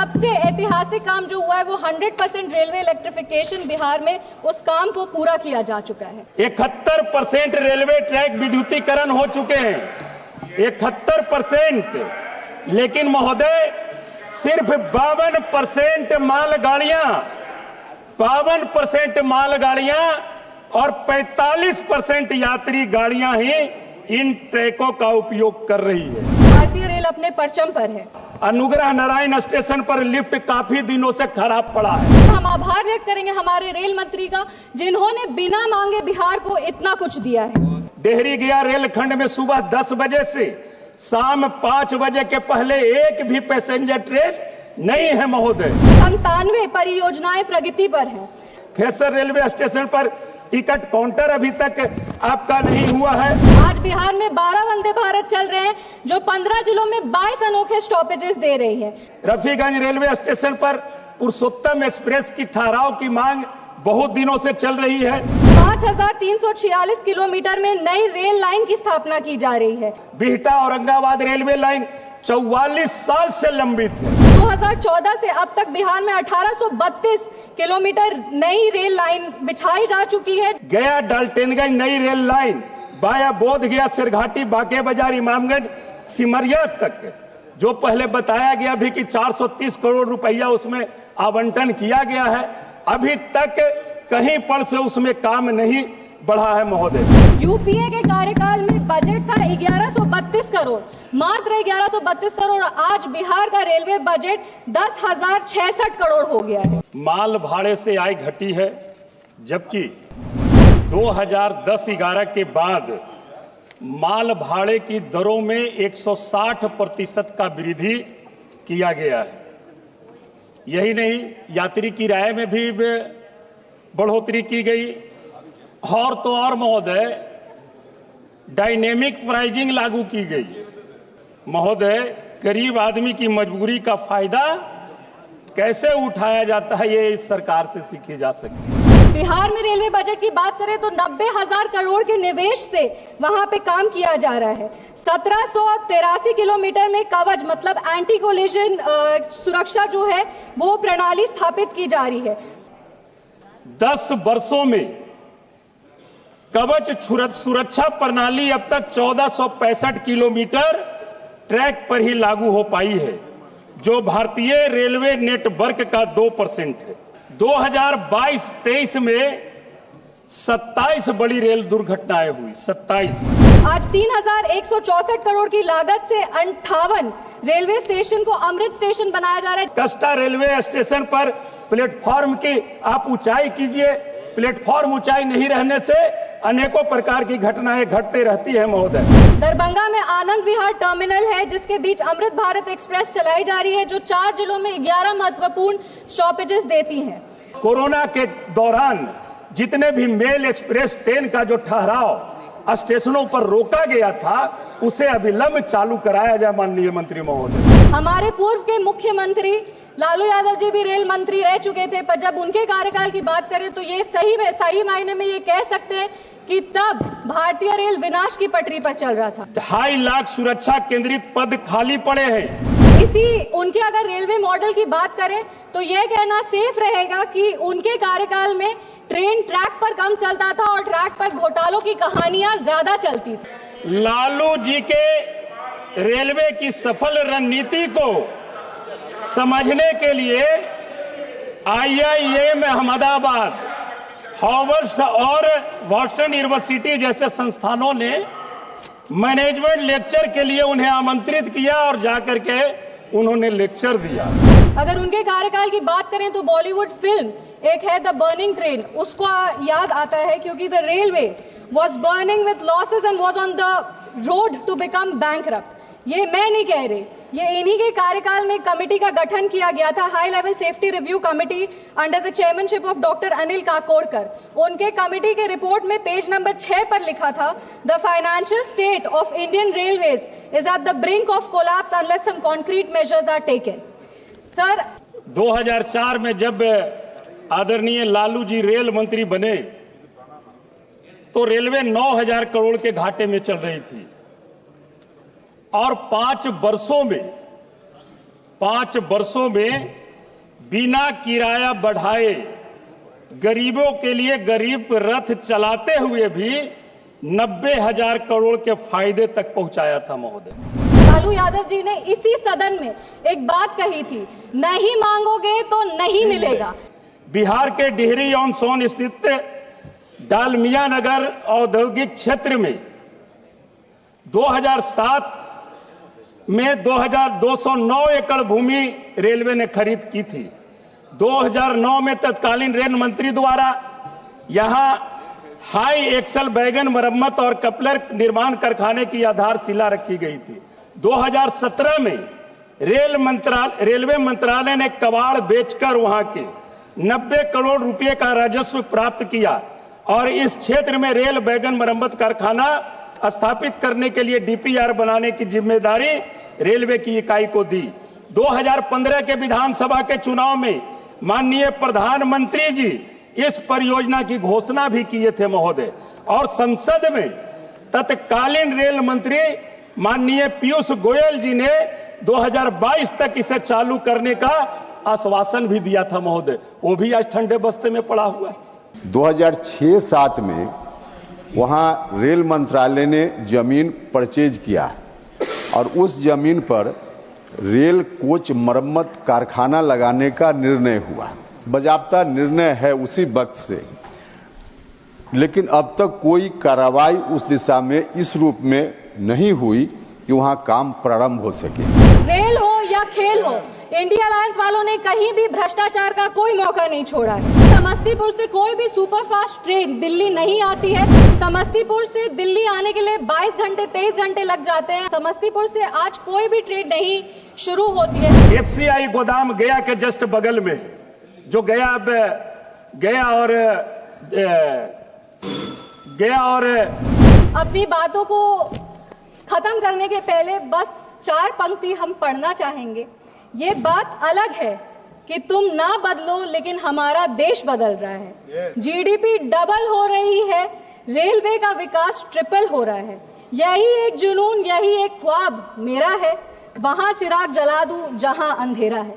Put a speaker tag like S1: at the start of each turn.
S1: सबसे ऐतिहासिक काम जो हुआ है वो 100% रेलवे इलेक्ट्रिफिकेशन बिहार में उस काम को पूरा किया जा चुका है।
S2: 71% रेलवे ट्रैक विद्युतीकरण हो चुके हैं, 71%। लेकिन महोदय सिर्फ 52% मालगाड़ियां और 45% यात्री गाड़ियां ही इन ट्रैकों का उपयोग कर रही है।
S1: भारतीय रेल अपने परचम पर है।
S2: अनुग्रह नारायण स्टेशन पर लिफ्ट काफी दिनों से खराब पड़ा है।
S1: हम आभार व्यक्त करेंगे हमारे रेल मंत्री का, जिन्होंने बिना मांगे बिहार को इतना कुछ दिया है।
S2: डेहरी गया रेलखंड में सुबह 10 बजे से शाम 5 बजे के पहले एक भी पैसेंजर ट्रेन नहीं है महोदय।
S1: 97 परियोजनाएं प्रगति पर हैं।
S2: फेसर रेलवे स्टेशन पर टिकट काउंटर अभी तक आपका नहीं हुआ है।
S1: आज बिहार में 12 वंदे भारत चल रहे हैं, जो 15 जिलों में 22 अनोखे स्टॉपेजेस दे रही है।
S2: रफीगंज रेलवे स्टेशन पर पुरुषोत्तम एक्सप्रेस की ठहराव की मांग बहुत दिनों से चल रही है।
S1: 5346 किलोमीटर में नई रेल लाइन की स्थापना की जा रही है।
S2: बिहटा औरंगाबाद रेलवे लाइन 44 साल से लंबित है।
S1: 2014 से अब तक बिहार में 1832 किलोमीटर नई रेल लाइन बिछाई जा चुकी है।
S2: गया डाल्टनगंज नई रेल लाइन वाया बोध गया, सिरघाटी, बांके बाजार, इमामगंज, सिमरिया तक, जो पहले बताया गया भी कि 430 करोड़ रुपया उसमें आवंटन किया गया है, अभी तक कहीं पर से उसमें काम नहीं बढ़ा है महोदय।
S1: यूपीए के कार्यकाल में बजट था 1132 करोड़, मात्र 1132 करोड़। आज बिहार का रेलवे बजट 10,066 करोड़ हो गया है।
S2: माल भाड़े से आय घटी है, जबकि 2010-11 के बाद माल भाड़े की दरों में 160% का वृद्धि किया गया है। यही नहीं, यात्री किराए में भी बढ़ोतरी की गई। और तो और महोदय डायनेमिक प्राइजिंग लागू की गई। महोदय गरीब आदमी की मजबूरी का फायदा कैसे उठाया जाता है, ये इस सरकार से सीखी जा सकती है।
S1: बिहार में रेलवे बजट की बात करें तो 90,000 करोड़ के निवेश से वहां पे काम किया जा रहा है। 1783 किलोमीटर में कवच मतलब एंटी कोलिजन सुरक्षा जो है वो प्रणाली स्थापित की जा रही है।
S2: 10 वर्षों में कवच सुरक्षा प्रणाली अब तक 1465 किलोमीटर ट्रैक पर ही लागू हो पाई है, जो भारतीय रेलवे नेटवर्क का 2% है। 2022-23 में 27 बड़ी रेल दुर्घटनाएं हुई, 27।
S1: आज 3,164 करोड़ की लागत से 58 रेलवे स्टेशन को अमृत स्टेशन बनाया जा रहा है।
S2: कस्टा रेलवे स्टेशन पर प्लेटफॉर्म की आप ऊंचाई कीजिए, प्लेटफॉर्म ऊंचाई नहीं रहने से अनेकों प्रकार की घटनाएं घटती रहती है महोदय।
S1: दरभंगा में आनंद विहार टर्मिनल है, जिसके बीच अमृत भारत एक्सप्रेस चलाई जा रही है, जो 4 जिलों में 11 महत्वपूर्ण स्टॉपेजेस देती है।
S2: कोरोना के दौरान जितने भी मेल एक्सप्रेस ट्रेन का जो ठहराव स्टेशनों पर रोका गया था, उसे अविलंब चालू कराया जाए माननीय मंत्री महोदय।
S1: हमारे पूर्व के मुख्यमंत्री लालू यादव जी भी रेल मंत्री रह चुके थे, पर जब उनके कार्यकाल की बात करें तो ये सही मायने में ये कह सकते हैं कि तब भारतीय रेल विनाश की पटरी पर चल रहा था।
S2: 2.5 लाख सुरक्षा केंद्रित पद खाली पड़े हैं।
S1: उनके अगर रेलवे मॉडल की बात करें तो यह कहना सेफ रहेगा कि उनके कार्यकाल में ट्रेन ट्रैक पर कम चलता था और ट्रैक पर घोटालों की कहानियां ज्यादा चलती थी।
S2: लालू जी के रेलवे की सफल रणनीति को समझने के लिए IIM अहमदाबाद, हार्वर्ड और वॉटसन यूनिवर्सिटी जैसे संस्थानों ने मैनेजमेंट लेक्चर के लिए उन्हें आमंत्रित किया और जाकर के उन्होंने लेक्चर दिया।
S1: अगर उनके कार्यकाल की बात करें तो बॉलीवुड फिल्म एक है द बर्निंग ट्रेन, उसको याद आता है क्योंकि the railway was burning with losses and was on the road to become bankrupt. ये मैं नहीं कह रही, ये इन्हीं के कार्यकाल में कमेटी का गठन किया गया था, high level safety review committee under the chairmanship of doctor Anil Kakodkar. उनके कमेटी के रिपोर्ट में पेज नंबर 6 पर लिखा था, the financial state of Indian railways is at the brink of collapse unless some concrete measures are taken. Sir
S2: 2004 में जब आदरणीय Lalu ji rail मंत्री बने तो रेलवे 9,000 करोड़ के घाटे में चल रही थी और 5 वर्षों में 5 वर्षों में बिना किराया बढ़ाए गरीबों के लिए गरीब रथ चलाते हुए भी 90,000 करोड़ के फायदे तक पहुंचाया था महोदय।
S1: लालू यादव जी ने इसी सदन में एक बात कही थी, नहीं मांगोगे तो नहीं मिलेगा।
S2: बिहार के डिहरी ऑन सोन स्थित डालमिया नगर औद्योगिक क्षेत्र में 2007 में 2209 एकड़ भूमि रेलवे ने खरीद की थी। 2009 में तत्कालीन रेल मंत्री द्वारा यहां हाई एक्सल वैगन मरम्मत और कपलर निर्माण कारखाने की आधारशिला रखी गई थी। 2017 में रेलवे मंत्रालय ने कबाड़ बेचकर वहां के 90 करोड़ रुपए का राजस्व प्राप्त किया और इस क्षेत्र में रेल वैगन मरम्मत कारखाना स्थापित करने के लिए डीपीआर बनाने की जिम्मेदारी रेलवे की इकाई को दी। 2015 के विधानसभा के चुनाव में माननीय प्रधानमंत्री जी इस परियोजना की घोषणा भी किए थे महोदय, और संसद में तत्कालीन रेल मंत्री माननीय पीयूष गोयल जी ने 2022 तक इसे चालू करने का आश्वासन भी दिया था महोदय। वो भी आज ठंडे बस्ते में पड़ा हुआ है।
S3: 2006-07 में वहां रेल मंत्रालय ने जमीन परचेज किया और उस जमीन पर रेल कोच मरम्मत कारखाना लगाने का निर्णय हुआ। बाज़ाब्ता निर्णय है उसी वक्त से, लेकिन अब तक कोई कार्रवाई उस दिशा में इस रूप में नहीं हुई कि वहां काम प्रारंभ हो सके।
S1: रेल हो या खेल हो, इंडिया अलायंस वालों ने कहीं भी भ्रष्टाचार का कोई मौका नहीं छोड़ा है। समस्तीपुर से कोई भी सुपरफास्ट ट्रेन दिल्ली नहीं आती है। समस्तीपुर से दिल्ली आने के लिए 22 घंटे 23 घंटे लग जाते हैं। समस्तीपुर से आज कोई भी ट्रेन नहीं शुरू होती है।
S2: एफसीआई गोदाम गया के जस्ट बगल में, जो गया और
S1: अपनी बातों को खत्म करने के पहले बस 4 पंक्ति हम पढ़ना चाहेंगे। ये बात अलग है कि तुम ना बदलो, लेकिन हमारा देश बदल रहा है। जीडीपी डबल हो रही है, रेलवे का विकास ट्रिपल हो रहा है। यही एक जुनून, यही एक ख्वाब मेरा है, वहां चिराग जला दूं जहां अंधेरा है।